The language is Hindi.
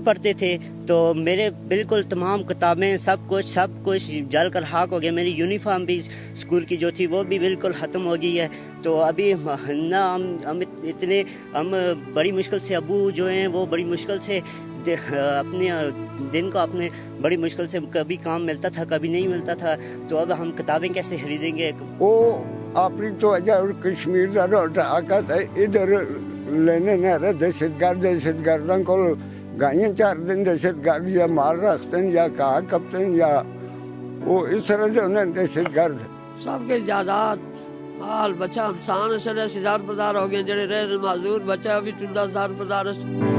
पढ़ते थे तो मेरे बिल्कुल तमाम किताबें सब कुछ जल कर खाक हो गया। मेरी यूनिफॉर्म भी स्कूल की जो थी वो भी बिल्कुल ख़त्म हो गई है। तो अभी ना हम बड़ी मुश्किल से, अबू जो हैं वो बड़ी मुश्किल से अपने दिन को अपने बड़ी मुश्किल से कभी काम मिलता था कभी नहीं मिलता था। तो अब हम किताबें कैसे खरीदेंगे? वो अपनी तो और कश्मीर का आका था इधर लेने न रहे दहशतगर्दों को गायें चार दिन दहशतगर्द या मार रखते हैं या कहा कपते हैं या वो इस तरह जो उन्हें दहशतगर्द सबके जायदाद हाल बच्चा इंसान से 10,000 हो गए, जड़े रह माजूर बच्चा भी 10,000